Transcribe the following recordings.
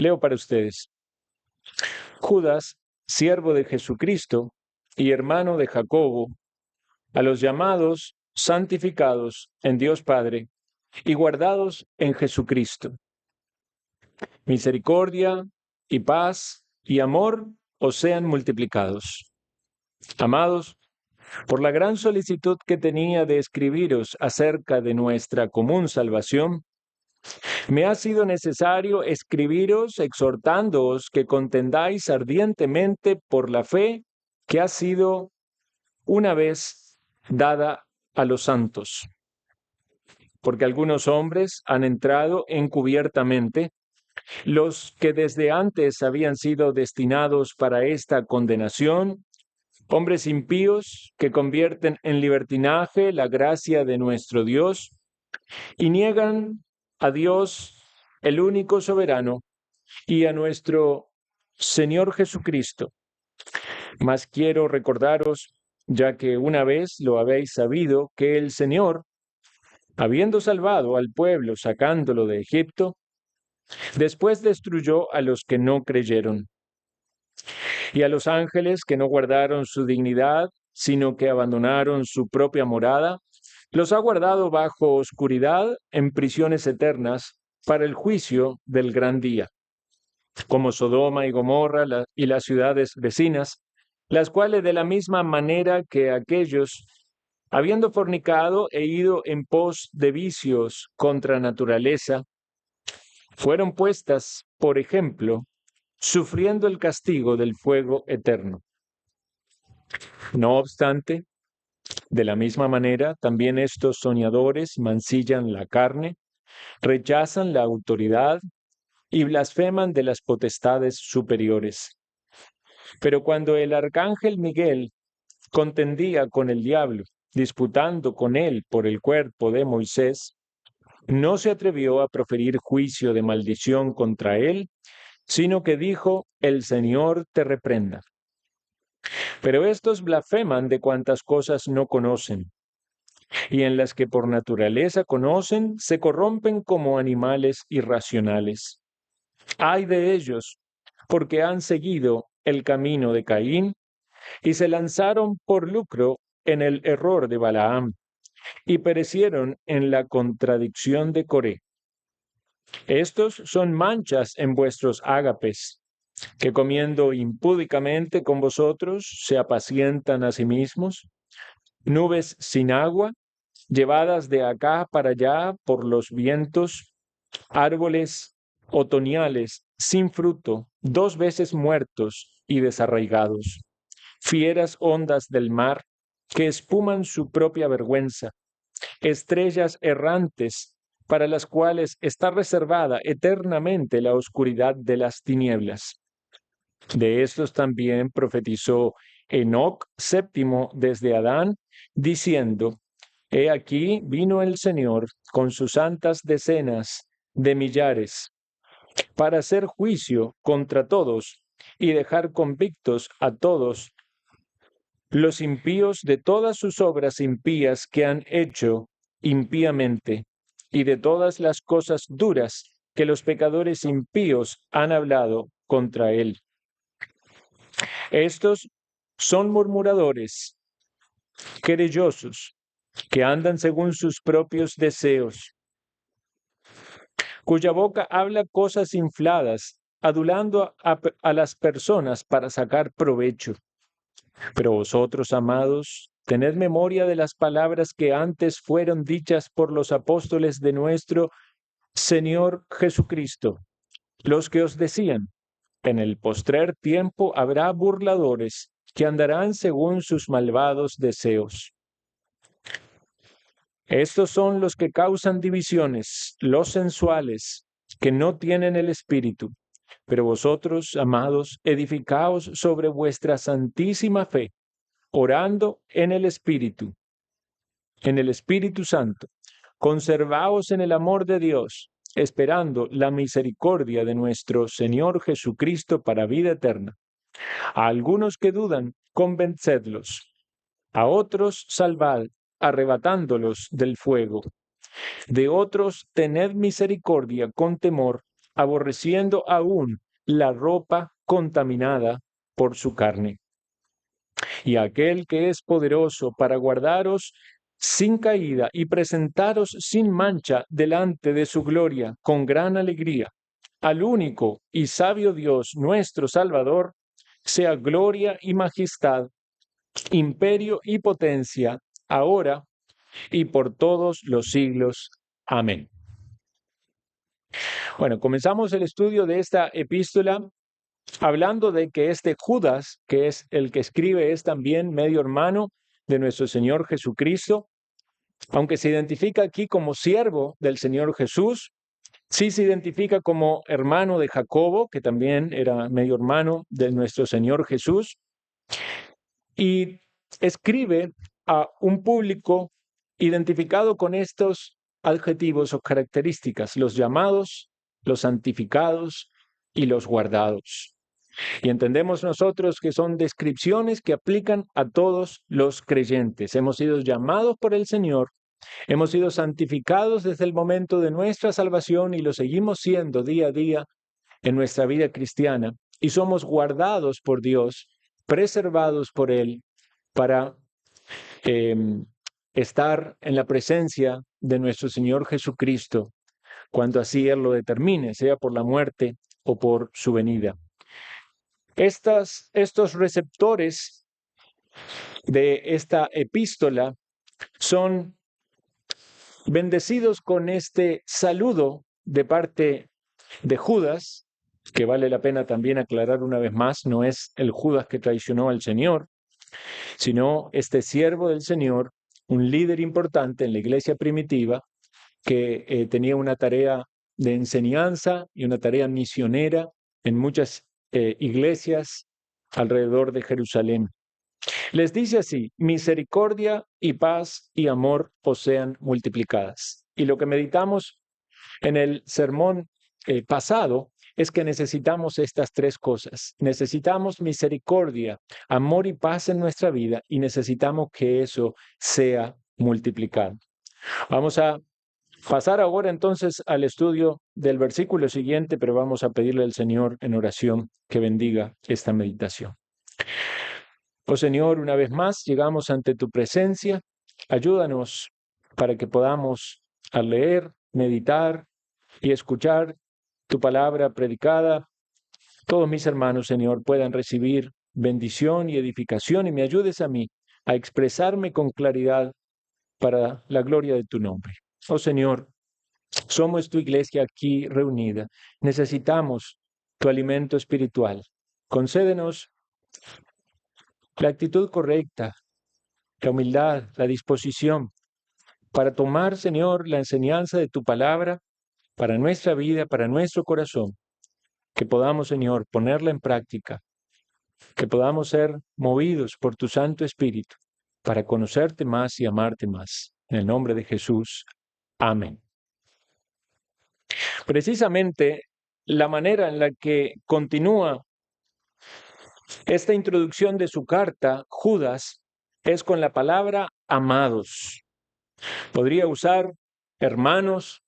Leo para ustedes. Judas, siervo de Jesucristo y hermano de Jacobo, a los llamados, santificados en Dios Padre y guardados en Jesucristo. Misericordia y paz y amor os sean multiplicados. Amados, por la gran solicitud que tenía de escribiros acerca de nuestra común salvación, me ha sido necesario escribiros exhortándoos que contendáis ardientemente por la fe que ha sido una vez dada a los santos. Porque algunos hombres han entrado encubiertamente, los que desde antes habían sido destinados para esta condenación, hombres impíos que convierten en libertinaje la gracia de nuestro Dios y niegan a Dios, el único soberano, y a nuestro Señor Jesucristo. Mas quiero recordaros, ya que una vez lo habéis sabido, que el Señor, habiendo salvado al pueblo sacándolo de Egipto, después destruyó a los que no creyeron. Y a los ángeles que no guardaron su dignidad, sino que abandonaron su propia morada, los ha guardado bajo oscuridad en prisiones eternas para el juicio del gran día, como Sodoma y Gomorra y las ciudades vecinas, las cuales de la misma manera que aquellos, habiendo fornicado e ido en pos de vicios contra naturaleza, fueron puestas, por ejemplo, sufriendo el castigo del fuego eterno. No obstante, de la misma manera, también estos soñadores mancillan la carne, rechazan la autoridad y blasfeman de las potestades superiores. Pero cuando el arcángel Miguel contendía con el diablo, disputando con él por el cuerpo de Moisés, no se atrevió a proferir juicio de maldición contra él, sino que dijo: el Señor te reprenda. Pero estos blasfeman de cuantas cosas no conocen, y en las que por naturaleza conocen, se corrompen como animales irracionales. Ay de ellos, porque han seguido el camino de Caín y se lanzaron por lucro en el error de Balaam y perecieron en la contradicción de Coré. Estos son manchas en vuestros ágapes, que comiendo impúdicamente con vosotros se apacientan a sí mismos, nubes sin agua, llevadas de acá para allá por los vientos, árboles otoñales sin fruto, 2 veces muertos y desarraigados, fieras ondas del mar que espuman su propia vergüenza, estrellas errantes para las cuales está reservada eternamente la oscuridad de las tinieblas. De estos también profetizó Enoc, séptimo desde Adán, diciendo: He aquí vino el Señor con sus santas decenas de millares para hacer juicio contra todos y dejar convictos a todos los impíos de todas sus obras impías que han hecho impíamente y de todas las cosas duras que los pecadores impíos han hablado contra él. Estos son murmuradores, querellosos, que andan según sus propios deseos, cuya boca habla cosas infladas, adulando a las personas para sacar provecho. Pero vosotros, amados, tened memoria de las palabras que antes fueron dichas por los apóstoles de nuestro Señor Jesucristo, los que os decían: en el postrer tiempo habrá burladores que andarán según sus malvados deseos. Estos son los que causan divisiones, los sensuales, que no tienen el Espíritu. Pero vosotros, amados, edificaos sobre vuestra santísima fe, orando en el Espíritu Santo. Conservaos en el amor de Dios, esperando la misericordia de nuestro Señor Jesucristo para vida eterna. A algunos que dudan, convencedlos. A otros salvad, arrebatándolos del fuego. De otros tened misericordia con temor, aborreciendo aún la ropa contaminada por su carne. Y aquel que es poderoso para guardaros sin caída y presentaros sin mancha delante de su gloria con gran alegría, al único y sabio Dios, nuestro Salvador, sea gloria y majestad, imperio y potencia, ahora y por todos los siglos. Amén. Bueno, comenzamos el estudio de esta epístola hablando de que este Judas, que es el que escribe, es también medio hermano de nuestro Señor Jesucristo, aunque se identifica aquí como siervo del Señor Jesús, sí se identifica como hermano de Jacobo, que también era medio hermano de nuestro Señor Jesús, y escribe a un público identificado con estos adjetivos o características, los llamados, los santificados y los guardados. Y entendemos nosotros que son descripciones que aplican a todos los creyentes. Hemos sido llamados por el Señor, hemos sido santificados desde el momento de nuestra salvación y lo seguimos siendo día a día en nuestra vida cristiana. Y somos guardados por Dios, preservados por Él para estar en la presencia de nuestro Señor Jesucristo cuando así Él lo determine, sea por la muerte o por su venida. Estos receptores de esta epístola son bendecidos con este saludo de parte de Judas, que vale la pena también aclarar una vez más, no es el Judas que traicionó al Señor, sino este siervo del Señor, un líder importante en la iglesia primitiva, que tenía una tarea de enseñanza y una tarea misionera en muchas iglesias alrededor de Jerusalén. Les dice así: misericordia y paz y amor os sean multiplicadas. Y lo que meditamos en el sermón pasado es que necesitamos estas tres cosas. Necesitamos misericordia, amor y paz en nuestra vida y necesitamos que eso sea multiplicado. Vamos a pasar ahora entonces al estudio del versículo siguiente, pero vamos a pedirle al Señor en oración que bendiga esta meditación. Oh Señor, una vez más llegamos ante tu presencia. Ayúdanos para que podamos al leer, meditar y escuchar tu palabra predicada, todos mis hermanos, Señor, puedan recibir bendición y edificación y me ayudes a mí a expresarme con claridad para la gloria de tu nombre. Oh Señor, somos tu iglesia aquí reunida. Necesitamos tu alimento espiritual. Concédenos la actitud correcta, la humildad, la disposición para tomar, Señor, la enseñanza de tu palabra para nuestra vida, para nuestro corazón. Que podamos, Señor, ponerla en práctica, que podamos ser movidos por tu Santo Espíritu para conocerte más y amarte más. En el nombre de Jesús. Amén. Precisamente la manera en la que continúa esta introducción de su carta, Judas, es con la palabra amados. Podría usar hermanos,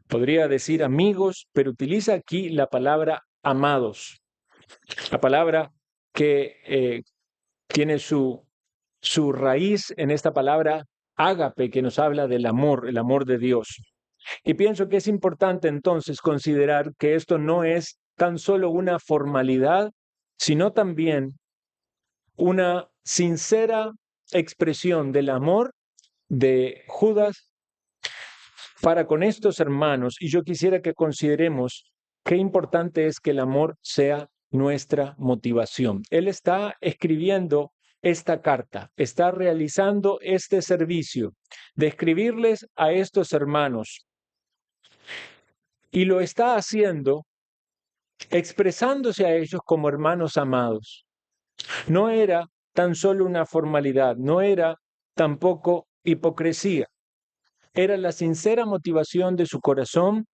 podría decir amigos, pero utiliza aquí la palabra amados. La palabra que tiene su raíz en esta palabra ágape, que nos habla del amor, el amor de Dios. Y pienso que es importante entonces considerar que esto no es tan solo una formalidad, sino también una sincera expresión del amor de Judas para con estos hermanos. Y yo quisiera que consideremos qué importante es que el amor sea nuestra motivación. Él está escribiendo esta carta, está realizando este servicio de escribirles a estos hermanos y lo está haciendo expresándose a ellos como hermanos amados. No era tan solo una formalidad, no era tampoco hipocresía, era la sincera motivación de su corazón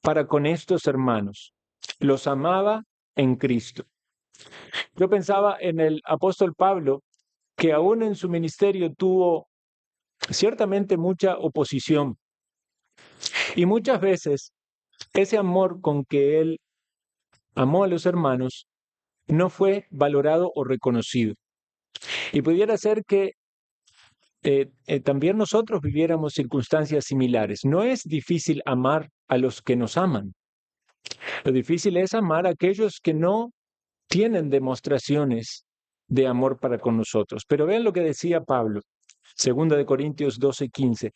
para con estos hermanos. Los amaba en Cristo. Yo pensaba en el apóstol Pablo, que aún en su ministerio tuvo ciertamente mucha oposición y muchas veces ese amor con que él amó a los hermanos no fue valorado o reconocido. Y pudiera ser que también nosotros viviéramos circunstancias similares. No es difícil amar a los que nos aman. Lo difícil es amar a aquellos que no tienen demostraciones de amor para con nosotros. Pero vean lo que decía Pablo, 2 Corintios 12:15.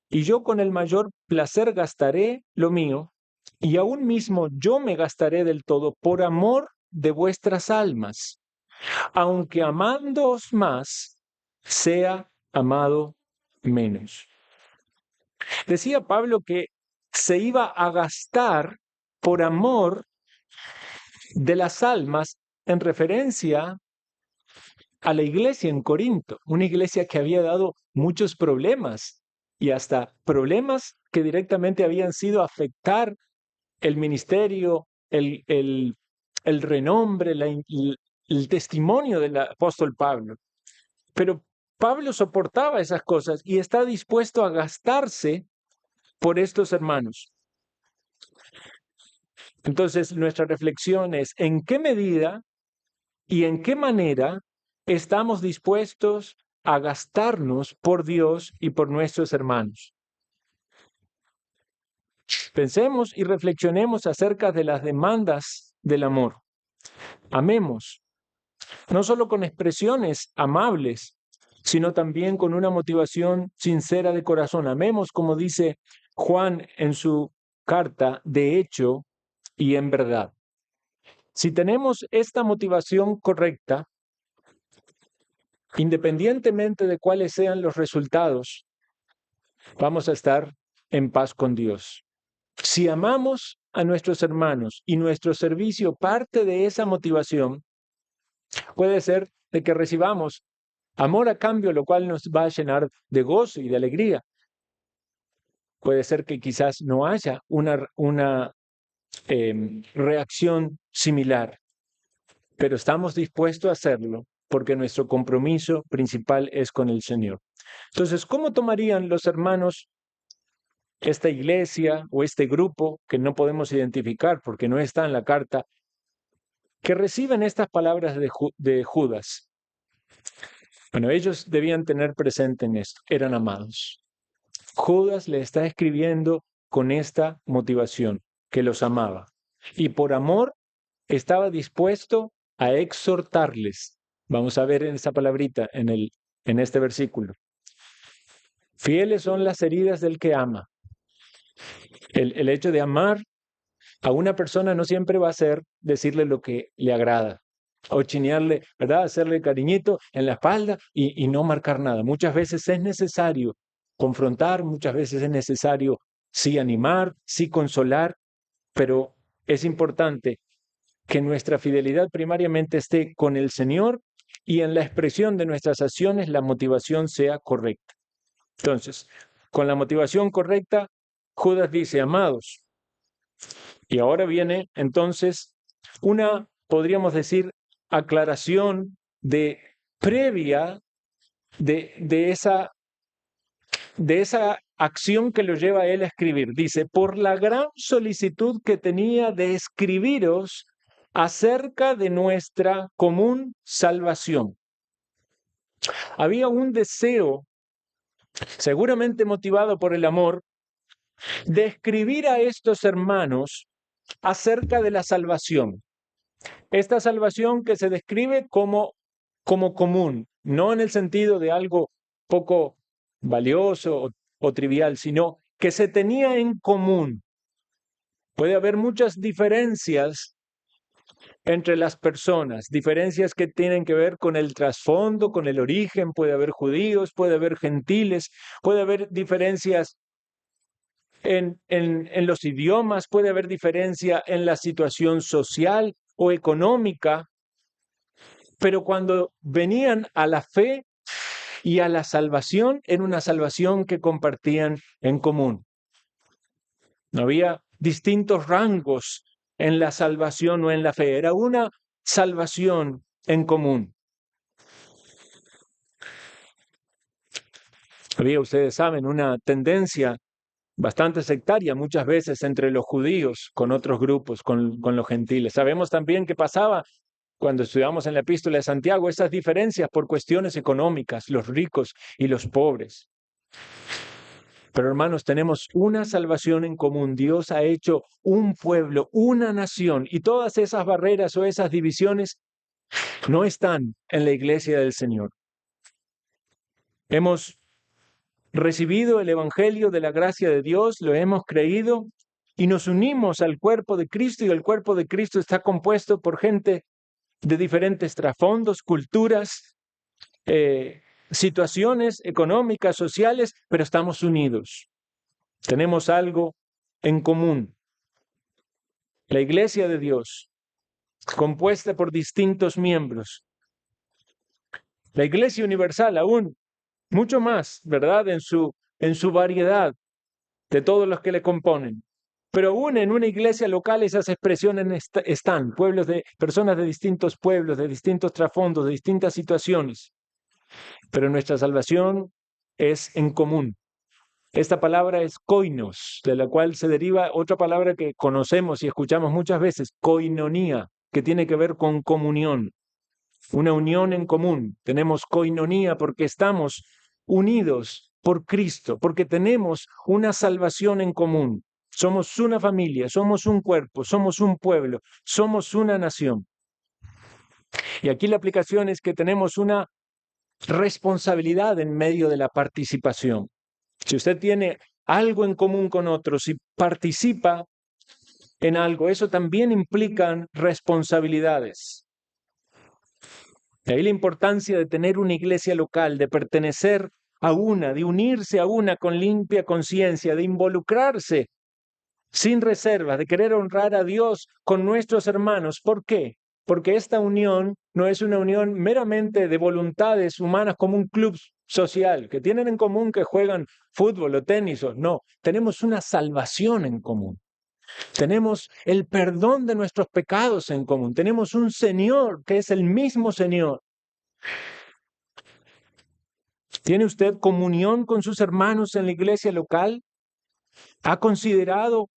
Y yo con el mayor placer gastaré lo mío, y aún mismo yo me gastaré del todo por amor de vuestras almas, aunque amándoos más, sea amado menos. Decía Pablo que se iba a gastar por amor de las almas en referencia a la iglesia en Corinto, una iglesia que había dado muchos problemas y hasta problemas que directamente habían sido afectar el ministerio, el renombre, el testimonio del apóstol Pablo. Pero Pablo soportaba esas cosas y está dispuesto a gastarse por estos hermanos. Entonces, nuestra reflexión es: ¿en qué medida y en qué manera estamos dispuestos a gastarnos por Dios y por nuestros hermanos? Pensemos y reflexionemos acerca de las demandas del amor. Amemos, no solo con expresiones amables, sino también con una motivación sincera de corazón. Amemos, como dice Juan en su carta, de hecho y en verdad. Si tenemos esta motivación correcta, independientemente de cuáles sean los resultados, vamos a estar en paz con Dios. Si amamos a nuestros hermanos y nuestro servicio parte de esa motivación, puede ser de que recibamos amor a cambio, lo cual nos va a llenar de gozo y de alegría. Puede ser que quizás no haya una reacción similar, pero estamos dispuestos a hacerlo porque nuestro compromiso principal es con el Señor. Entonces, ¿cómo tomarían los hermanos esta iglesia o este grupo que no podemos identificar porque no está en la carta, que reciben estas palabras de Judas? Bueno, ellos debían tener presente en esto, eran amados. Judas le está escribiendo con esta motivación, que los amaba. Y por amor estaba dispuesto a exhortarles. Vamos a ver en esa palabrita, en este versículo. Fieles son las heridas del que ama. El hecho de amar a una persona no siempre va a ser decirle lo que le agrada o chinearle, ¿verdad? Hacerle cariñito en la espalda y no marcar nada. Muchas veces es necesario confrontar, muchas veces es necesario sí animar, sí consolar, pero es importante que nuestra fidelidad primariamente esté con el Señor y en la expresión de nuestras acciones la motivación sea correcta. Entonces, con la motivación correcta, Judas dice: amados. Y ahora viene entonces una, podríamos decir, aclaración previa de esa acción que lo lleva a él a escribir. Dice: por la gran solicitud que tenía de escribiros acerca de nuestra común salvación. Había un deseo, seguramente motivado por el amor, de escribir a estos hermanos acerca de la salvación. Esta salvación que se describe como común, no en el sentido de algo poco valioso o trivial, sino que se tenía en común. Puede haber muchas diferencias entre las personas, diferencias que tienen que ver con el trasfondo, con el origen. Puede haber judíos, puede haber gentiles, puede haber diferencias en los idiomas, puede haber diferencia en la situación social o económica, pero cuando venían a la fe y a la salvación, era una salvación que compartían en común. No había distintos rangos en la salvación o en la fe, era una salvación en común. Había, ustedes saben, una tendencia bastante sectaria muchas veces entre los judíos con otros grupos, con los gentiles. Sabemos también que pasaba cuando estudiamos en la epístola de Santiago esas diferencias por cuestiones económicas, los ricos y los pobres. Pero hermanos, tenemos una salvación en común. Dios ha hecho un pueblo, una nación, y todas esas barreras o esas divisiones no están en la iglesia del Señor. Hemos recibido el evangelio de la gracia de Dios, lo hemos creído y nos unimos al cuerpo de Cristo, y el cuerpo de Cristo está compuesto por gente de diferentes trasfondos, culturas, situaciones económicas, sociales, pero estamos unidos. Tenemos algo en común. La iglesia de Dios, compuesta por distintos miembros. La iglesia universal aún, mucho más, ¿verdad? En su variedad de todos los que le componen. Pero aún en una iglesia local esas expresiones están, personas de distintos pueblos, de distintos trasfondos, de distintas situaciones. Pero nuestra salvación es en común. Esta palabra es koinos, de la cual se deriva otra palabra que conocemos y escuchamos muchas veces, koinonía, que tiene que ver con comunión, una unión en común. Tenemos koinonía porque estamos unidos por Cristo, porque tenemos una salvación en común. Somos una familia, somos un cuerpo, somos un pueblo, somos una nación. Y aquí la aplicación es que tenemos una responsabilidad en medio de la participación. Si usted tiene algo en común con otros y participa en algo, eso también implica responsabilidades. De ahí la importancia de tener una iglesia local, de pertenecer a una, de unirse a una con limpia conciencia, de involucrarse sin reservas, de querer honrar a Dios con nuestros hermanos. ¿Por qué? Porque esta unión no es una unión meramente de voluntades humanas como un club social, que tienen en común que juegan fútbol o tenis. No, tenemos una salvación en común. Tenemos el perdón de nuestros pecados en común. Tenemos un Señor que es el mismo Señor. ¿Tiene usted comunión con sus hermanos en la iglesia local? ¿Ha considerado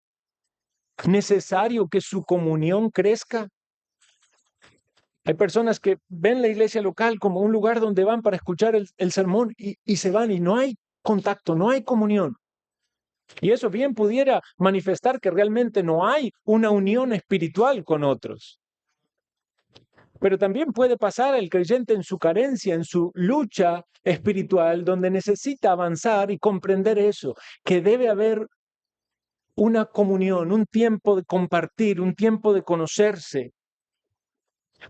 necesario que su comunión crezca? Hay personas que ven la iglesia local como un lugar donde van para escuchar el sermón y se van y no hay contacto, no hay comunión. Y eso bien pudiera manifestar que realmente no hay una unión espiritual con otros. Pero también puede pasar el creyente en su carencia, en su lucha espiritual, donde necesita avanzar y comprender eso, que debe haber una comunión, un tiempo de compartir, un tiempo de conocerse,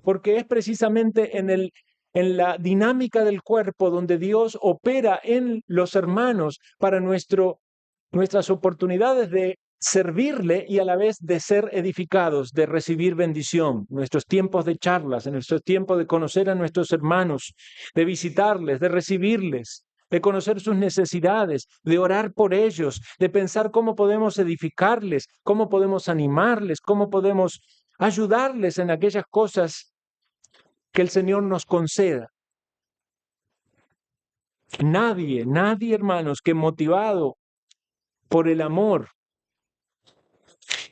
porque es precisamente en la dinámica del cuerpo donde Dios opera en los hermanos para nuestras oportunidades de servirle y a la vez de ser edificados, de recibir bendición, nuestros tiempos de charlas, en nuestros tiempos de conocer a nuestros hermanos, de visitarles, de recibirles, de conocer sus necesidades, de orar por ellos, de pensar cómo podemos edificarles, cómo podemos animarles, cómo podemos ayudarles en aquellas cosas que el Señor nos conceda. Nadie, hermanos, que motivado por el amor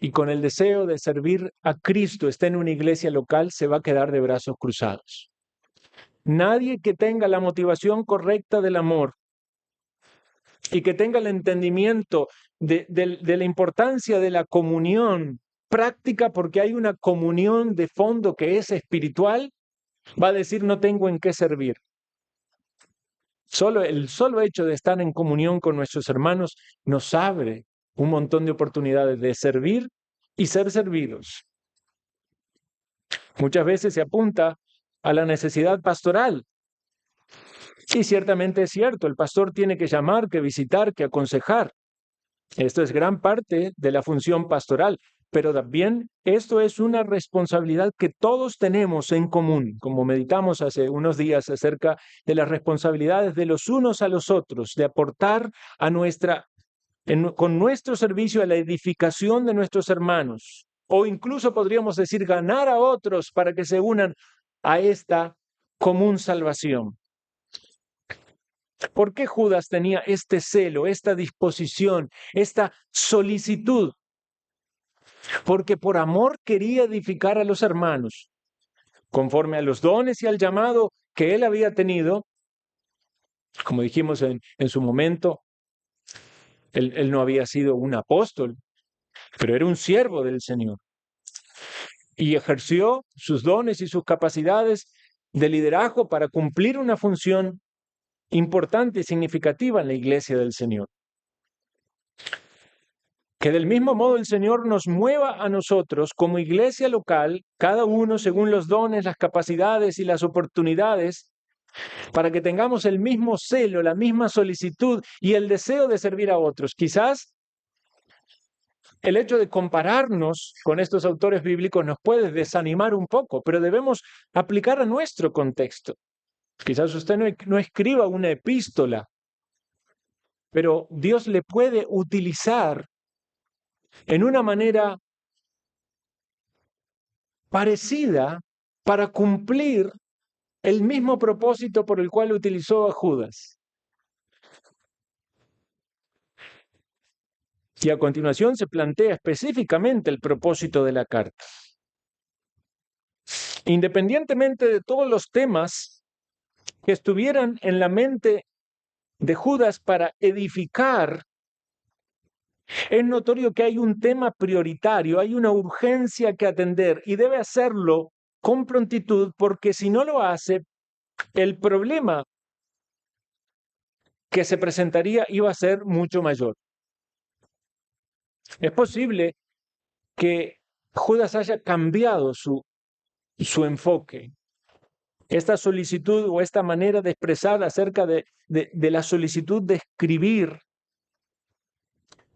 y con el deseo de servir a Cristo esté en una iglesia local, se va a quedar de brazos cruzados. Nadie que tenga la motivación correcta del amor y que tenga el entendimiento de la importancia de la comunión práctica, porque hay una comunión de fondo que es espiritual, va a decir no tengo en qué servir. El solo hecho de estar en comunión con nuestros hermanos nos abre un montón de oportunidades de servir y ser servidos. Muchas veces se apunta a la necesidad pastoral. Y ciertamente es cierto, el pastor tiene que llamar, que visitar, que aconsejar. Esto es gran parte de la función pastoral, pero también esto es una responsabilidad que todos tenemos en común, como meditamos hace unos días acerca de las responsabilidades de los unos a los otros, de aportar con nuestro servicio a la edificación de nuestros hermanos, o incluso podríamos decir ganar a otros para que se unan a esta común salvación. ¿Por qué Judas tenía este celo, esta disposición, esta solicitud? Porque por amor quería edificar a los hermanos, conforme a los dones y al llamado que él había tenido. Como dijimos en su momento, él no había sido un apóstol, pero era un siervo del Señor. Y ejerció sus dones y sus capacidades de liderazgo para cumplir una función importante y significativa en la iglesia del Señor. Que del mismo modo el Señor nos mueva a nosotros como iglesia local, cada uno según los dones, las capacidades y las oportunidades, para que tengamos el mismo celo, la misma solicitud y el deseo de servir a otros. Quizás el hecho de compararnos con estos autores bíblicos nos puede desanimar un poco, pero debemos aplicar a nuestro contexto. Quizás usted no escriba una epístola, pero Dios le puede utilizar en una manera parecida para cumplir el mismo propósito por el cual utilizó a Judas. Y a continuación se plantea específicamente el propósito de la carta. Independientemente de todos los temas que estuvieran en la mente de Judas para edificar, es notorio que hay un tema prioritario, hay una urgencia que atender y debe hacerlo con prontitud, porque si no lo hace, el problema que se presentaría iba a ser mucho mayor. Es posible que Judas haya cambiado su enfoque. Esta solicitud o esta manera de expresar acerca de la solicitud de escribir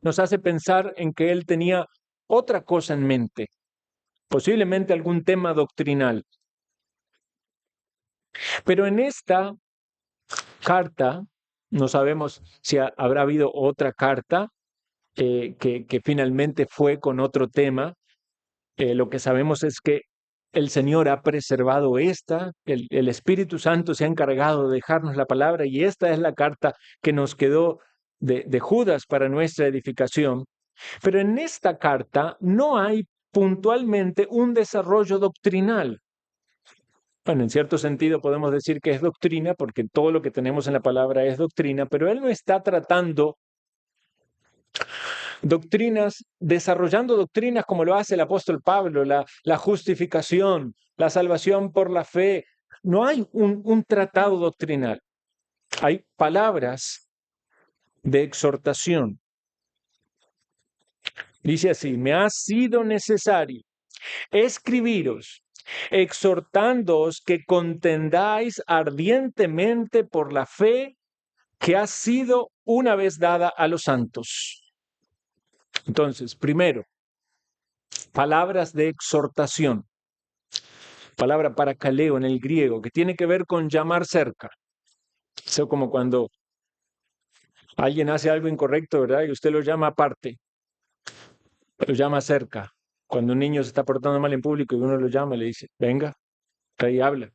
nos hace pensar en que él tenía otra cosa en mente, posiblemente algún tema doctrinal. Pero en esta carta, no sabemos si habrá habido otra carta que finalmente fue con otro tema. Lo que sabemos es que el Señor ha preservado esta, el Espíritu Santo se ha encargado de dejarnos la palabra y esta es la carta que nos quedó de Judas para nuestra edificación. Pero en esta carta no hay puntualmente un desarrollo doctrinal. Bueno, en cierto sentido podemos decir que es doctrina porque todo lo que tenemos en la palabra es doctrina, pero él no está tratando doctrinas, desarrollando doctrinas como lo hace el apóstol Pablo, la justificación, la salvación por la fe. No hay un tratado doctrinal. Hay palabras de exhortación. Dice así: me ha sido necesario escribiros, exhortándoos que contendáis ardientemente por la fe que ha sido una vez dada a los santos. Entonces, primero, palabras de exhortación. Palabra parakaleo en el griego, que tiene que ver con llamar cerca. Eso como cuando alguien hace algo incorrecto, ¿verdad? Y usted lo llama aparte, lo llama cerca. Cuando un niño se está portando mal en público y uno lo llama, le dice, venga, ahí habla.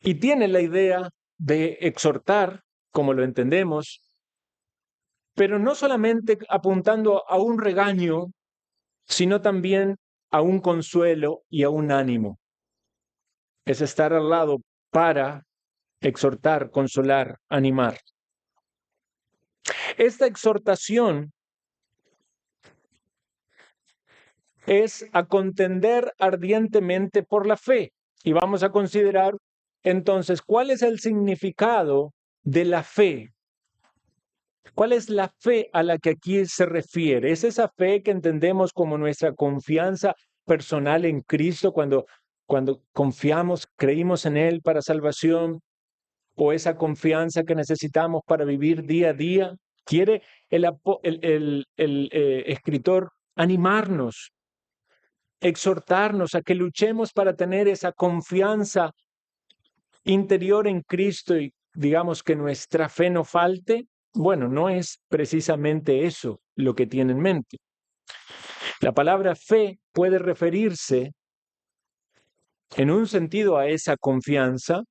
Y tiene la idea de exhortar, como lo entendemos, pero no solamente apuntando a un regaño, sino también a un consuelo y a un ánimo. Es estar al lado para exhortar, consolar, animar. Esta exhortación es a contender ardientemente por la fe. Y vamos a considerar entonces cuál es el significado de la fe. ¿Cuál es la fe a la que aquí se refiere? ¿Es esa fe que entendemos como nuestra confianza personal en Cristo cuando confiamos, creímos en Él para salvación? ¿O esa confianza que necesitamos para vivir día a día? Quiere el escritor animarnos, exhortarnos a que luchemos para tener esa confianza interior en Cristo y digamos que nuestra fe no falte. Bueno, no es precisamente eso lo que tiene en mente. La palabra fe puede referirse en un sentido a esa confianza,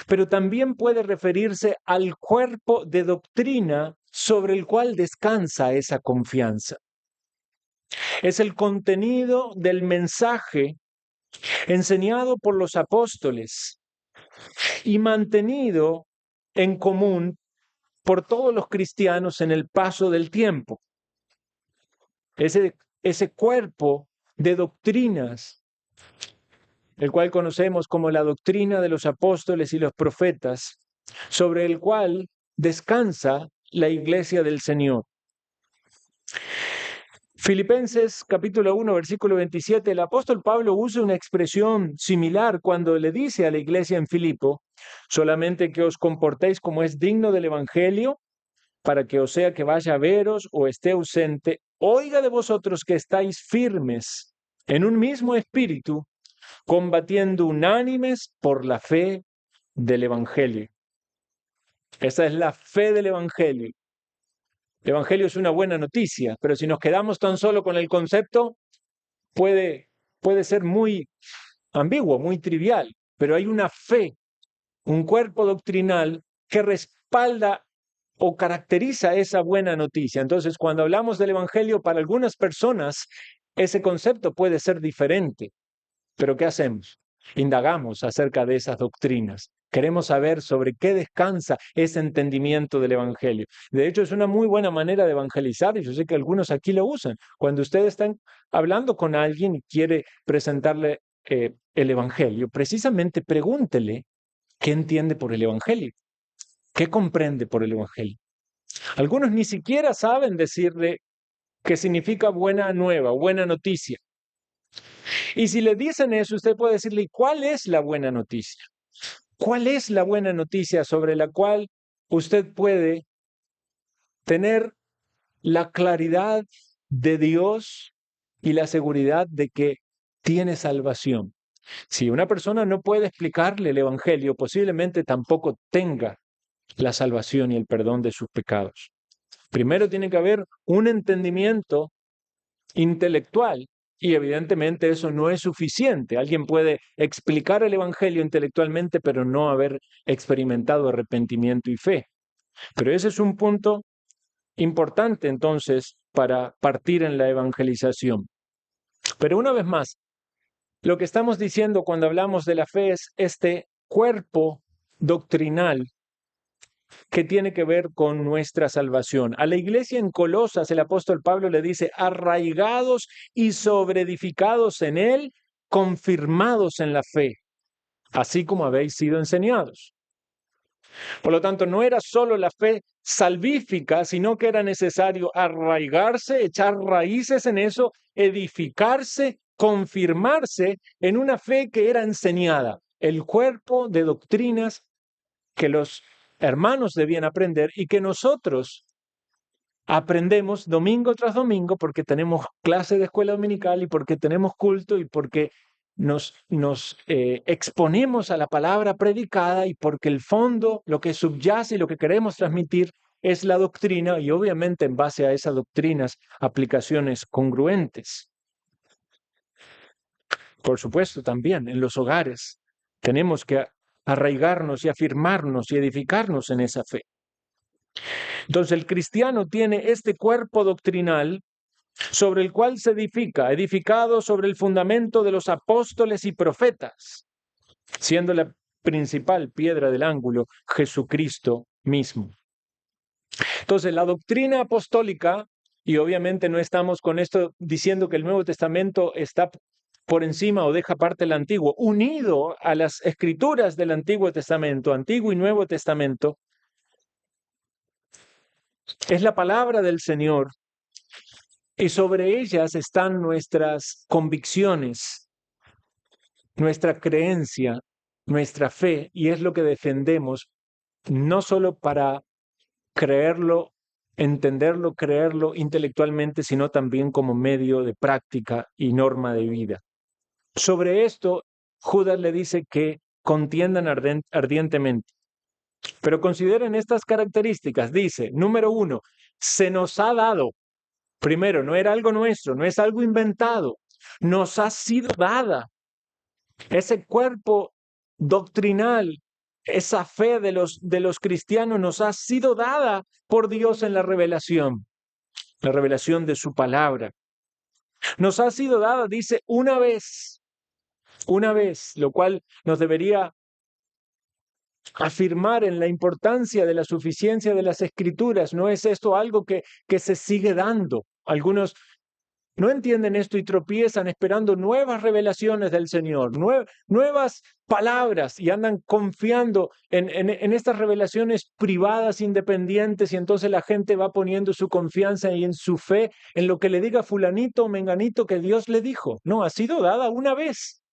pero también puede referirse al cuerpo de doctrina sobre el cual descansa esa confianza. Es el contenido del mensaje enseñado por los apóstoles y mantenido en común por todos los cristianos en el paso del tiempo. Ese cuerpo de doctrinas, el cual conocemos como la doctrina de los apóstoles y los profetas, sobre el cual descansa la iglesia del Señor. Filipenses capítulo 1, versículo 27, el apóstol Pablo usa una expresión similar cuando le dice a la iglesia en Filipo: solamente que os comportéis como es digno del evangelio, para que, o sea que vaya a veros o esté ausente, oiga de vosotros que estáis firmes en un mismo espíritu, combatiendo unánimes por la fe del evangelio. Esa es la fe del evangelio. El evangelio es una buena noticia, pero si nos quedamos tan solo con el concepto, puede ser muy ambiguo, muy trivial, pero hay una fe, un cuerpo doctrinal que respalda o caracteriza esa buena noticia. Entonces, cuando hablamos del evangelio, para algunas personas ese concepto puede ser diferente, pero ¿qué hacemos? Indagamos acerca de esas doctrinas. Queremos saber sobre qué descansa ese entendimiento del evangelio. De hecho, es una muy buena manera de evangelizar y yo sé que algunos aquí lo usan. Cuando ustedes están hablando con alguien y quiere presentarle el evangelio, precisamente pregúntele qué entiende por el evangelio, qué comprende por el evangelio. Algunos ni siquiera saben decirle qué significa buena nueva, buena noticia. Y si le dicen eso, usted puede decirle, ¿cuál es la buena noticia? ¿Cuál es la buena noticia sobre la cual usted puede tener la claridad de Dios y la seguridad de que tiene salvación? Si una persona no puede explicarle el evangelio, posiblemente tampoco tenga la salvación y el perdón de sus pecados. Primero tiene que haber un entendimiento intelectual y evidentemente eso no es suficiente. Alguien puede explicar el evangelio intelectualmente, pero no haber experimentado arrepentimiento y fe. Pero ese es un punto importante entonces para partir en la evangelización. Pero una vez más, lo que estamos diciendo cuando hablamos de la fe es este cuerpo doctrinal que tiene que ver con nuestra salvación. A la iglesia en Colosas, el apóstol Pablo le dice: arraigados y sobreedificados en él, confirmados en la fe, así como habéis sido enseñados. Por lo tanto, no era solo la fe salvífica, sino que era necesario arraigarse, echar raíces en eso, edificarse, confirmarse en una fe que era enseñada, el cuerpo de doctrinas que los hermanos debían aprender y que nosotros aprendemos domingo tras domingo porque tenemos clase de escuela dominical y porque tenemos culto y porque nos exponemos a la palabra predicada y porque el fondo, lo que subyace y lo que queremos transmitir es la doctrina y obviamente en base a esas doctrinas aplicaciones congruentes. Por supuesto, también en los hogares tenemos que arraigarnos y afirmarnos y edificarnos en esa fe. Entonces el cristiano tiene este cuerpo doctrinal sobre el cual se edifica, edificado sobre el fundamento de los apóstoles y profetas, siendo la principal piedra del ángulo Jesucristo mismo. Entonces la doctrina apostólica, y obviamente no estamos con esto diciendo que el Nuevo Testamento está por encima o deja parte del Antiguo, unido a las escrituras del Antiguo Testamento, Antiguo y Nuevo Testamento, es la palabra del Señor y sobre ellas están nuestras convicciones, nuestra creencia, nuestra fe, y es lo que defendemos, no solo para creerlo, entenderlo, creerlo intelectualmente, sino también como medio de práctica y norma de vida. Sobre esto, Judas le dice que contiendan ardientemente. Pero consideren estas características. Dice, número 1, se nos ha dado. Primero, no era algo nuestro, no es algo inventado. Nos ha sido dada ese cuerpo doctrinal Esa fe de los cristianos nos ha sido dada por Dios en la revelación de su palabra. Nos ha sido dada, dice, una vez, lo cual nos debería afirmar en la importancia de la suficiencia de las Escrituras. No es esto algo que se sigue dando. Algunos no entienden esto y tropiezan esperando nuevas revelaciones del Señor, nuevas palabras, y andan confiando en estas revelaciones privadas, independientes, y entonces la gente va poniendo su confianza y en su fe en lo que le diga fulanito o menganito que Dios le dijo. No, ha sido dada una vez.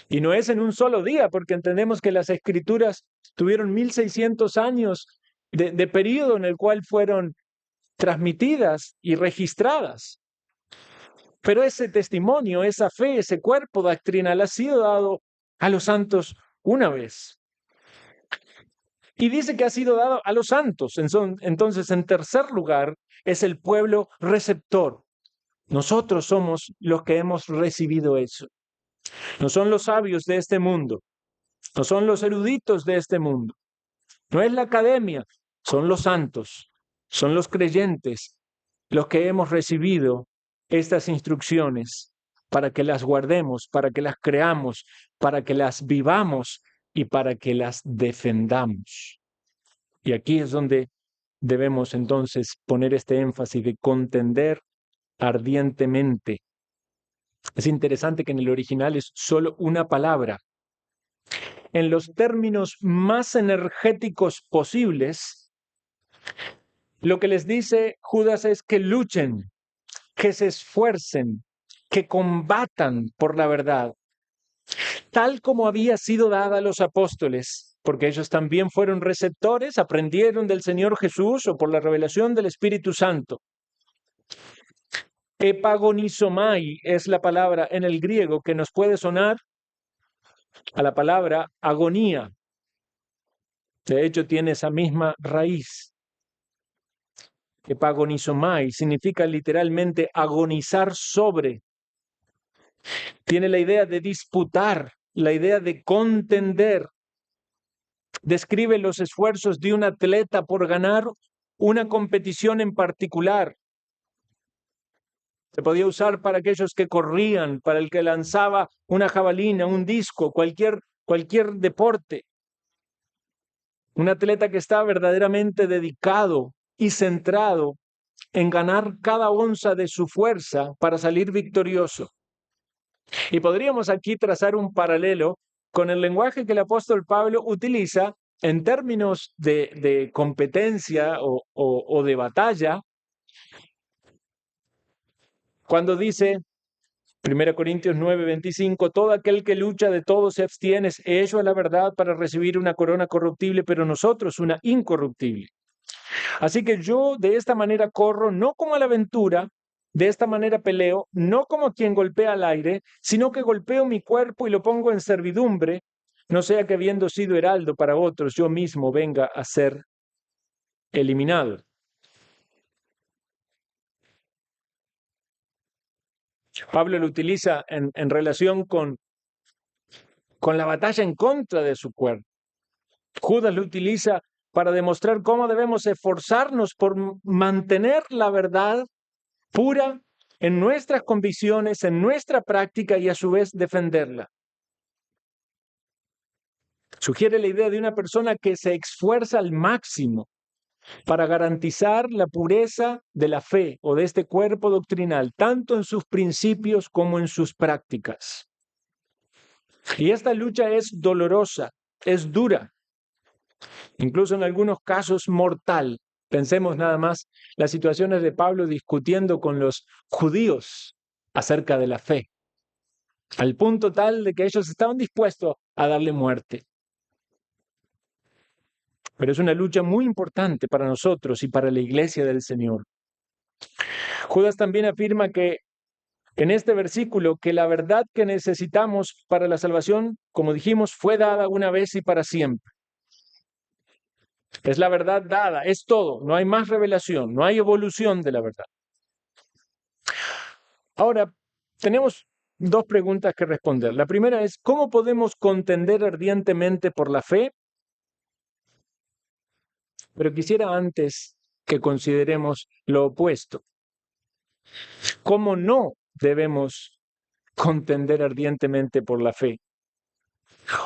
Y no es en un solo día, porque entendemos que las Escrituras tuvieron 1600 años de periodo en el cual fueron transmitidas y registradas. Pero ese testimonio, esa fe, ese cuerpo doctrinal ha sido dado a los santos una vez. Y dice que ha sido dado a los santos. Entonces, en tercer lugar, es el pueblo receptor. Nosotros somos los que hemos recibido eso. No son los sabios de este mundo, no son los eruditos de este mundo, no es la academia, son los santos, son los creyentes los que hemos recibido estas instrucciones para que las guardemos, para que las creamos, para que las vivamos y para que las defendamos. Y aquí es donde debemos entonces poner este énfasis de contender ardientemente. Es interesante que en el original es solo una palabra. En los términos más energéticos posibles, lo que les dice Judas es que luchen, que se esfuercen, que combatan por la verdad, tal como había sido dada a los apóstoles, porque ellos también fueron receptores, aprendieron del Señor Jesús o por la revelación del Espíritu Santo. Epagonizomai es la palabra en el griego que nos puede sonar a la palabra agonía. De hecho, tiene esa misma raíz. Epagonizomai significa literalmente agonizar sobre. Tiene la idea de disputar, la idea de contender. Describe los esfuerzos de un atleta por ganar una competición en particular. Se podía usar para aquellos que corrían, para el que lanzaba una jabalina, un disco, cualquier deporte. Un atleta que está verdaderamente dedicado y centrado en ganar cada onza de su fuerza para salir victorioso. Y podríamos aquí trazar un paralelo con el lenguaje que el apóstol Pablo utiliza en términos de competencia o de batalla, cuando dice, 1 Corintios 9:25, todo aquel que lucha de todo se abstiene, ello es la verdad para recibir una corona corruptible, pero nosotros una incorruptible. Así que yo de esta manera corro, no como a la aventura, de esta manera peleo, no como quien golpea al aire, sino que golpeo mi cuerpo y lo pongo en servidumbre, no sea que habiendo sido heraldo para otros, yo mismo venga a ser eliminado. Pablo lo utiliza en relación con la batalla en contra de su cuerpo. Judas lo utiliza para demostrar cómo debemos esforzarnos por mantener la verdad pura en nuestras convicciones, en nuestra práctica y a su vez defenderla. Sugiere la idea de una persona que se esfuerza al máximo para garantizar la pureza de la fe o de este cuerpo doctrinal, tanto en sus principios como en sus prácticas. Y esta lucha es dolorosa, es dura, incluso en algunos casos mortal. Pensemos nada más las situaciones de Pablo discutiendo con los judíos acerca de la fe, al punto tal de que ellos estaban dispuestos a darle muerte. Pero es una lucha muy importante para nosotros y para la iglesia del Señor. Judas también afirma que en este versículo que la verdad que necesitamos para la salvación, como dijimos, fue dada una vez y para siempre. Es la verdad dada, es todo, no hay más revelación, no hay evolución de la verdad. Ahora, tenemos dos preguntas que responder. La primera es, ¿cómo podemos contender ardientemente por la fe? Pero quisiera antes que consideremos lo opuesto. ¿Cómo no debemos contender ardientemente por la fe?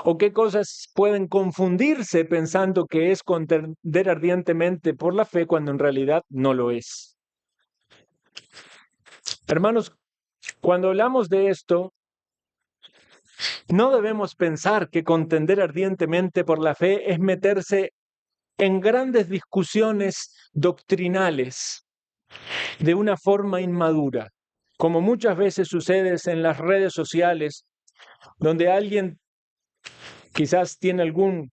¿O qué cosas pueden confundirse pensando que es contender ardientemente por la fe cuando en realidad no lo es? Hermanos, cuando hablamos de esto, no debemos pensar que contender ardientemente por la fe es meterse en grandes discusiones doctrinales de una forma inmadura, como muchas veces sucede en las redes sociales, donde alguien quizás tiene algún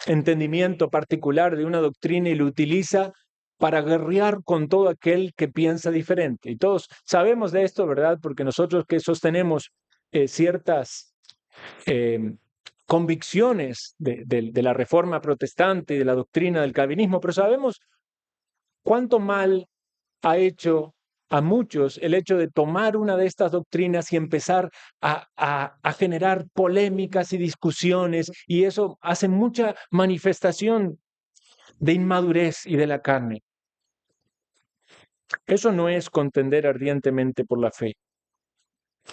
entendimiento particular de una doctrina y lo utiliza para guerrear con todo aquel que piensa diferente. Y todos sabemos de esto, ¿verdad? Porque nosotros que sostenemos ciertas convicciones de la reforma protestante y de la doctrina del calvinismo, pero sabemos cuánto mal ha hecho a muchos el hecho de tomar una de estas doctrinas y empezar a generar polémicas y discusiones, y eso hace mucha manifestación de inmadurez y de la carne. Eso no es contender ardientemente por la fe.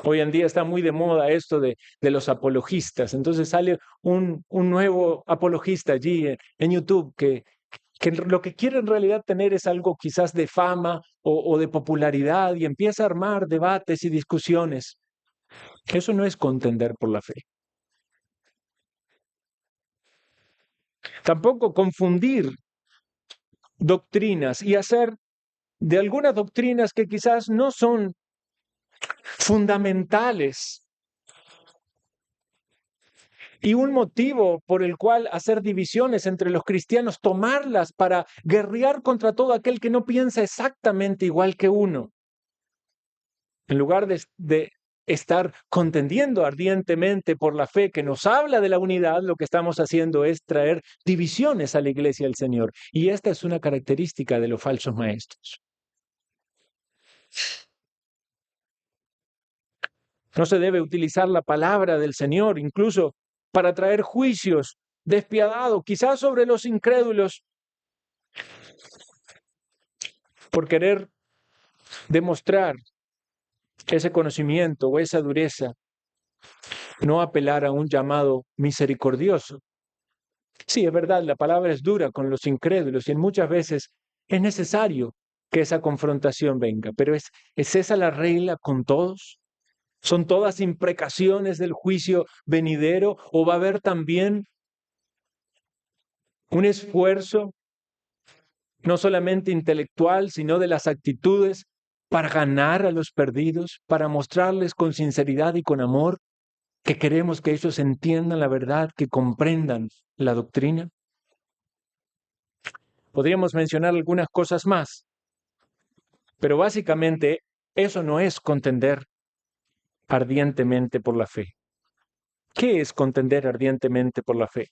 Hoy en día está muy de moda esto de los apologistas. Entonces sale un nuevo apologista allí en YouTube que lo que quiere en realidad tener es algo quizás de fama o de popularidad y empieza a armar debates y discusiones. Eso no es contender por la fe. Tampoco confundir doctrinas y hacer de algunas doctrinas que quizás no son fundamentales y un motivo por el cual hacer divisiones entre los cristianos, tomarlas para guerrear contra todo aquel que no piensa exactamente igual que uno. En lugar de estar contendiendo ardientemente por la fe que nos habla de la unidad, lo que estamos haciendo es traer divisiones a la iglesia del Señor. Y esta es una característica de los falsos maestros. No se debe utilizar la palabra del Señor, incluso para traer juicios despiadados, quizás sobre los incrédulos, por querer demostrar ese conocimiento o esa dureza, no apelar a un llamado misericordioso. Sí, es verdad, la palabra es dura con los incrédulos y muchas veces es necesario que esa confrontación venga, pero ¿es esa la regla con todos? ¿Son todas imprecaciones del juicio venidero o va a haber también un esfuerzo no solamente intelectual, sino de las actitudes para ganar a los perdidos, para mostrarles con sinceridad y con amor que queremos que ellos entiendan la verdad, que comprendan la doctrina? Podríamos mencionar algunas cosas más, pero básicamente eso no es contender ardientemente por la fe. ¿Qué es contender ardientemente por la fe?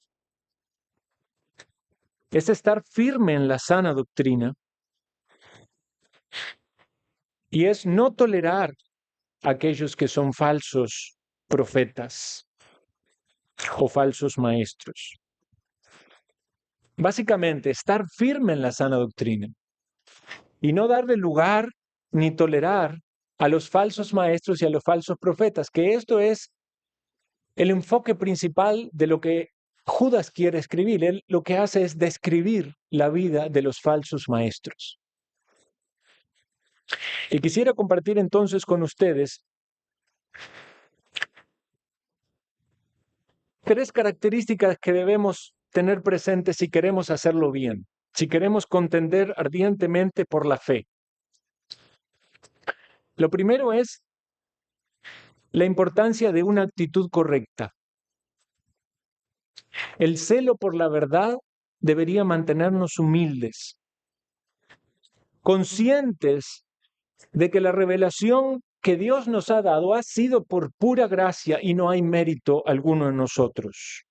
Es estar firme en la sana doctrina y es no tolerar a aquellos que son falsos profetas o falsos maestros. Básicamente, estar firme en la sana doctrina y no darle lugar ni tolerar a los falsos maestros y a los falsos profetas, que esto es el enfoque principal de lo que Judas quiere escribir. Él lo que hace es describir la vida de los falsos maestros. Y quisiera compartir entonces con ustedes 3 características que debemos tener presentes si queremos hacerlo bien, si queremos contender ardientemente por la fe. Lo primero es la importancia de una actitud correcta. El celo por la verdad debería mantenernos humildes, conscientes de que la revelación que Dios nos ha dado ha sido por pura gracia y no hay mérito alguno en nosotros.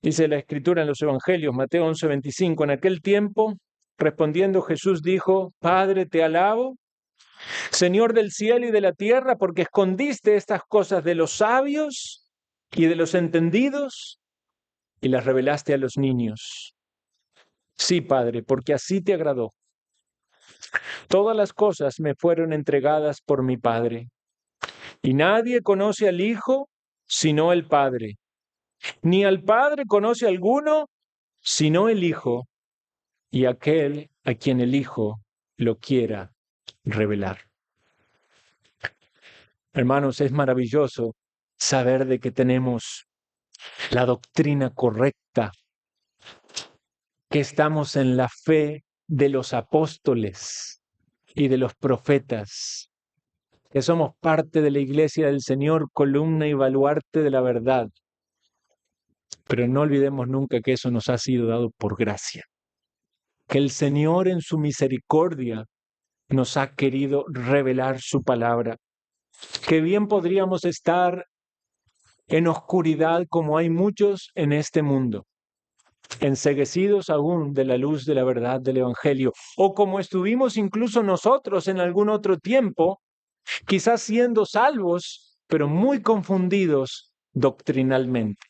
Dice la Escritura en los Evangelios, Mateo 11:25, en aquel tiempo, respondiendo Jesús dijo, Padre, te alabo, Señor del cielo y de la tierra, porque escondiste estas cosas de los sabios y de los entendidos y las revelaste a los niños. Sí, Padre, porque así te agradó. Todas las cosas me fueron entregadas por mi Padre, y nadie conoce al Hijo sino el Padre, ni al Padre conoce alguno sino el Hijo, y aquel a quien el Hijo lo quiera revelar. Hermanos, es maravilloso saber de que tenemos la doctrina correcta, que estamos en la fe de los apóstoles y de los profetas, que somos parte de la iglesia del Señor, columna y baluarte de la verdad. Pero no olvidemos nunca que eso nos ha sido dado por gracia, que el Señor en su misericordia nos ha querido revelar su palabra, que bien podríamos estar en oscuridad como hay muchos en este mundo, enceguecidos aún de la luz de la verdad del Evangelio, o como estuvimos incluso nosotros en algún otro tiempo, quizás siendo salvos, pero muy confundidos doctrinalmente.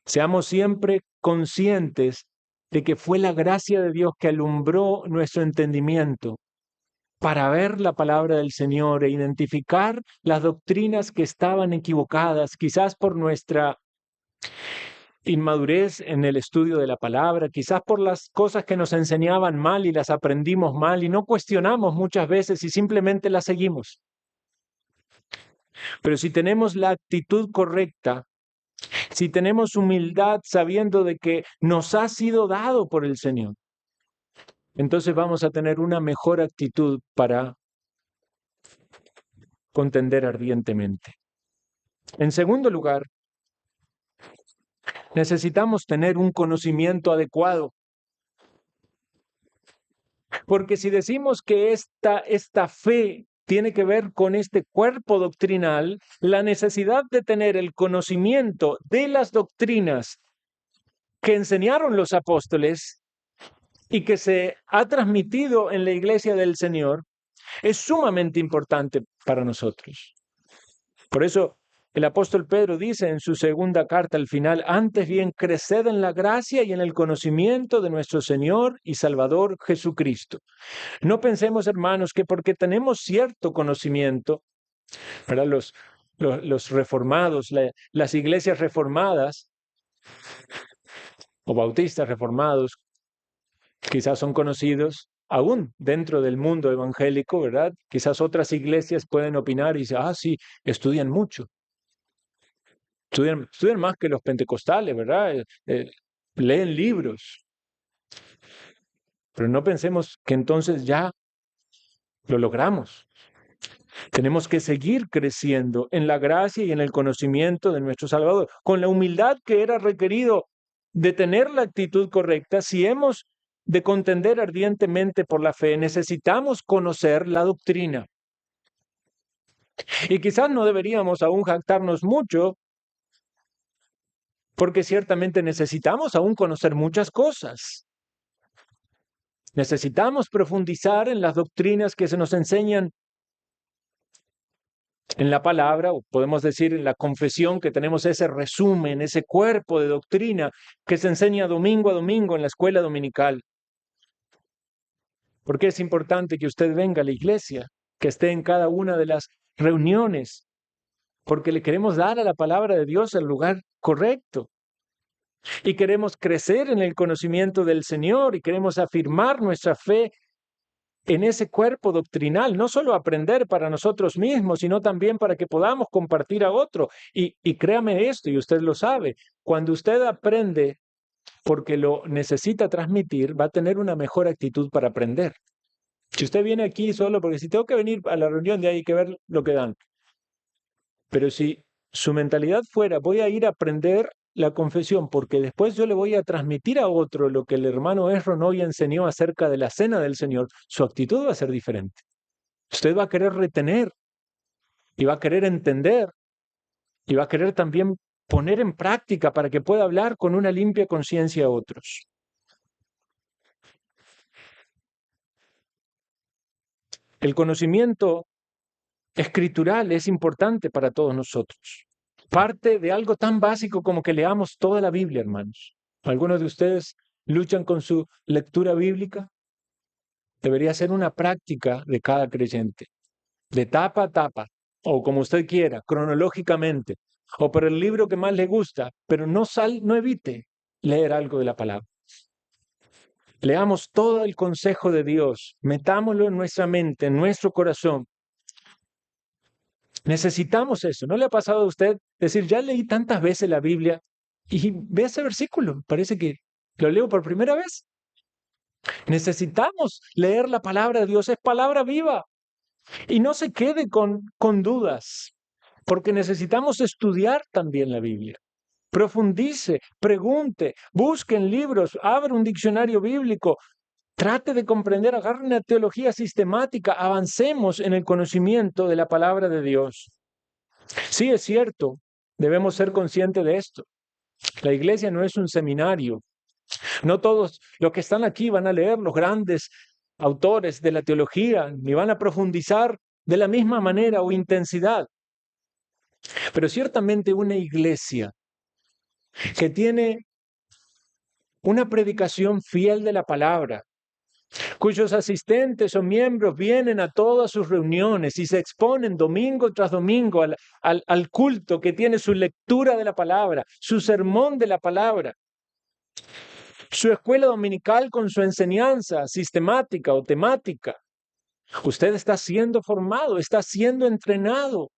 Seamos siempre conscientes de que fue la gracia de Dios que alumbró nuestro entendimiento para ver la palabra del Señor e identificar las doctrinas que estaban equivocadas, quizás por nuestra inmadurez en el estudio de la palabra, quizás por las cosas que nos enseñaban mal y las aprendimos mal y no cuestionamos muchas veces y simplemente las seguimos. Pero si tenemos la actitud correcta, si tenemos humildad sabiendo de que nos ha sido dado por el Señor, entonces vamos a tener una mejor actitud para contender ardientemente. En segundo lugar, necesitamos tener un conocimiento adecuado. Porque si decimos que esta fe tiene que ver con este cuerpo doctrinal, la necesidad de tener el conocimiento de las doctrinas que enseñaron los apóstoles y que se ha transmitido en la iglesia del Señor es sumamente importante para nosotros. Por eso el apóstol Pedro dice en su segunda carta al final, antes bien creced en la gracia y en el conocimiento de nuestro Señor y Salvador Jesucristo. No pensemos, hermanos, que porque tenemos cierto conocimiento, ¿verdad? Los reformados, las iglesias reformadas o bautistas reformados, quizás son conocidos aún dentro del mundo evangélico, ¿verdad? Quizás otras iglesias pueden opinar y decir, sí, estudian mucho. Estudian más que los pentecostales, ¿verdad? Leen libros. Pero no pensemos que entonces ya lo logramos. Tenemos que seguir creciendo en la gracia y en el conocimiento de nuestro Salvador, con la humildad que era requerido de tener la actitud correcta. Si hemos de contender ardientemente por la fe, necesitamos conocer la doctrina. Y quizás no deberíamos aún jactarnos mucho, porque ciertamente necesitamos aún conocer muchas cosas. Necesitamos profundizar en las doctrinas que se nos enseñan en la palabra, o podemos decir en la confesión, que tenemos ese resumen, ese cuerpo de doctrina que se enseña domingo a domingo en la escuela dominical. Porque es importante que usted venga a la iglesia, que esté en cada una de las reuniones, porque le queremos dar a la palabra de Dios el lugar correcto. Y queremos crecer en el conocimiento del Señor y queremos afirmar nuestra fe en ese cuerpo doctrinal, no solo aprender para nosotros mismos, sino también para que podamos compartir a otro. Y créame esto, y usted lo sabe, cuando usted aprende porque lo necesita transmitir, va a tener una mejor actitud para aprender. Si usted viene aquí solo porque si tengo que venir a la reunión, de ahí hay que ver lo que dan. Pero si su mentalidad fuera, voy a ir a aprender la confesión porque después yo le voy a transmitir a otro lo que el hermano Esron hoy enseñó acerca de la cena del Señor, su actitud va a ser diferente. Usted va a querer retener y va a querer entender y va a querer también poner en práctica para que pueda hablar con una limpia conciencia a otros. El conocimiento escritural es importante para todos nosotros. Parte de algo tan básico como que leamos toda la Biblia, hermanos. ¿Algunos de ustedes luchan con su lectura bíblica? Debería ser una práctica de cada creyente, de tapa a tapa, o como usted quiera, cronológicamente, o por el libro que más le gusta, pero no evite leer algo de la palabra. Leamos todo el consejo de Dios, metámoslo en nuestra mente, en nuestro corazón. Necesitamos eso. ¿No le ha pasado a usted decir, ya leí tantas veces la Biblia y ve ese versículo? Parece que lo leo por primera vez. Necesitamos leer la palabra de Dios, es palabra viva. Y no se quede con dudas, porque necesitamos estudiar también la Biblia. Profundice, pregunte, busque en libros, abra un diccionario bíblico, trate de comprender, agarre una teología sistemática, avancemos en el conocimiento de la palabra de Dios. Sí, es cierto, debemos ser conscientes de esto. La iglesia no es un seminario. No todos los que están aquí van a leer los grandes autores de la teología, ni van a profundizar de la misma manera o intensidad. Pero ciertamente una iglesia que tiene una predicación fiel de la palabra, cuyos asistentes o miembros vienen a todas sus reuniones y se exponen domingo tras domingo al culto que tiene su lectura de la palabra, su sermón de la palabra, su escuela dominical con su enseñanza sistemática o temática. Usted está siendo formado, está siendo entrenado,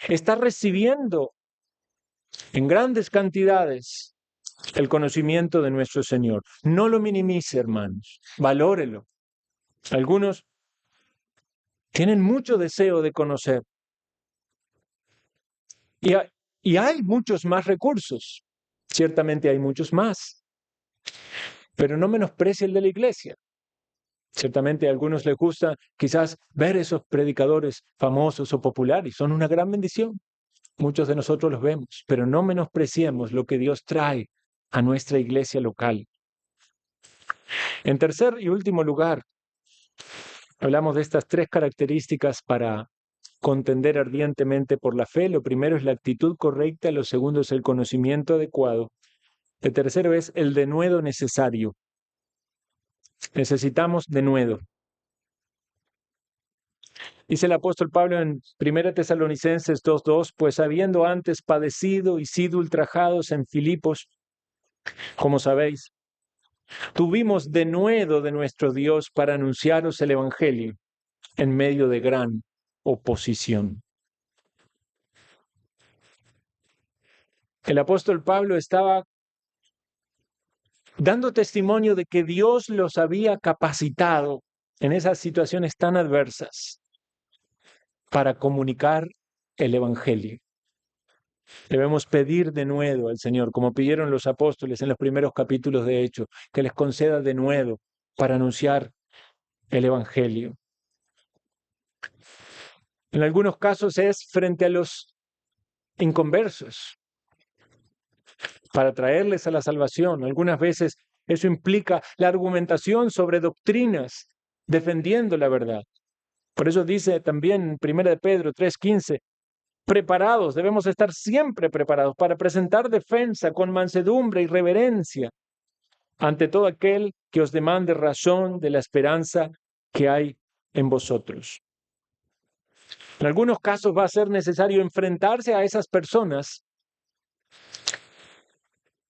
está recibiendo en grandes cantidades el conocimiento de nuestro Señor. No lo minimice, hermanos, valórelo. Algunos tienen mucho deseo de conocer y hay muchos más recursos. Ciertamente hay muchos más, pero no menosprecie el de la iglesia. Ciertamente a algunos les gusta quizás ver esos predicadores famosos o populares, son una gran bendición. Muchos de nosotros los vemos, pero no menospreciemos lo que Dios trae a nuestra iglesia local. En tercer y último lugar, hablamos de estas tres características para contender ardientemente por la fe. Lo primero es la actitud correcta, lo segundo es el conocimiento adecuado. El tercero es el denuedo necesario. Necesitamos denuedo. Dice el apóstol Pablo en 1 Tesalonicenses 2:2, pues habiendo antes padecido y sido ultrajados en Filipos, como sabéis, tuvimos denuedo de nuestro Dios para anunciaros el Evangelio en medio de gran oposición. El apóstol Pablo estaba dando testimonio de que Dios los había capacitado en esas situaciones tan adversas para comunicar el Evangelio. Debemos pedir denuedo al Señor, como pidieron los apóstoles en los primeros capítulos de Hechos, que les conceda denuedo para anunciar el Evangelio. En algunos casos es frente a los inconversos, para traerles a la salvación. Algunas veces eso implica la argumentación sobre doctrinas, defendiendo la verdad. Por eso dice también en 1 Pedro 3:15, preparados, debemos estar siempre preparados para presentar defensa con mansedumbre y reverencia ante todo aquel que os demande razón de la esperanza que hay en vosotros. En algunos casos va a ser necesario enfrentarse a esas personas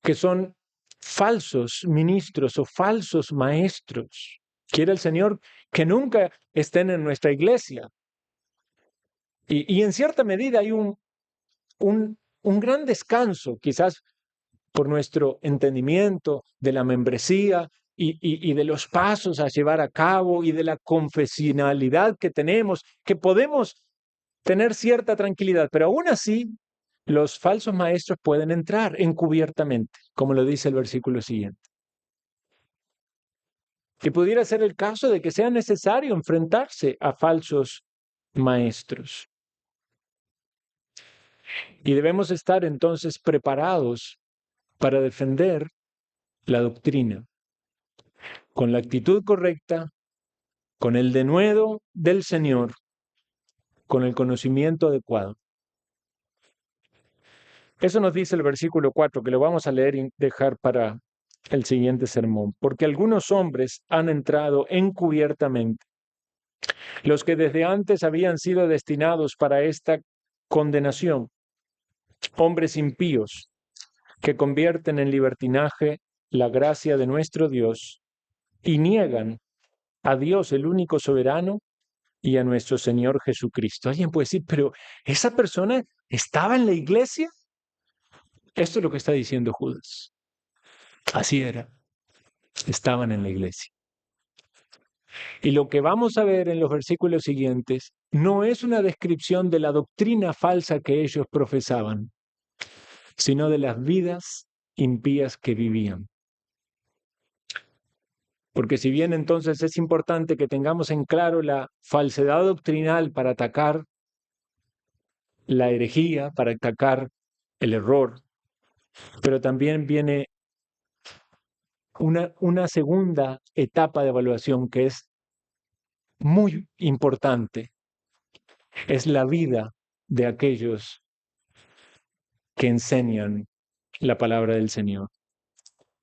que son falsos ministros o falsos maestros. Quiere el Señor que nunca estén en nuestra iglesia. Y en cierta medida hay un gran descanso, quizás por nuestro entendimiento de la membresía y de los pasos a llevar a cabo y de la confesionalidad que tenemos, que podemos tener cierta tranquilidad, pero aún así los falsos maestros pueden entrar encubiertamente, como lo dice el versículo siguiente. Y pudiera ser el caso de que sea necesario enfrentarse a falsos maestros. Y debemos estar entonces preparados para defender la doctrina con la actitud correcta, con el denuedo del Señor, con el conocimiento adecuado. Eso nos dice el versículo 4, que lo vamos a leer y dejar para el siguiente sermón. Porque algunos hombres han entrado encubiertamente, los que desde antes habían sido destinados para esta condenación, hombres impíos, que convierten en libertinaje la gracia de nuestro Dios y niegan a Dios, el único soberano, y a nuestro Señor Jesucristo. Alguien puede decir, pero ¿esa persona estaba en la iglesia? Esto es lo que está diciendo Judas. Así era. Estaban en la iglesia. Y lo que vamos a ver en los versículos siguientes no es una descripción de la doctrina falsa que ellos profesaban, sino de las vidas impías que vivían. Porque si bien entonces es importante que tengamos en claro la falsedad doctrinal para atacar la herejía, para atacar el error, pero también viene una segunda etapa de evaluación que es muy importante, es la vida de aquellos que enseñan la palabra del Señor.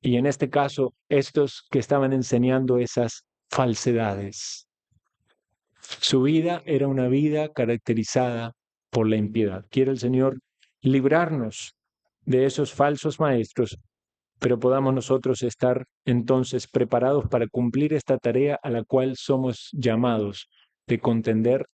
Y en este caso, estos que estaban enseñando esas falsedades. Su vida era una vida caracterizada por la impiedad. Quiere el Señor librarnos de esos falsos maestros, pero podamos nosotros estar entonces preparados para cumplir esta tarea a la cual somos llamados de contender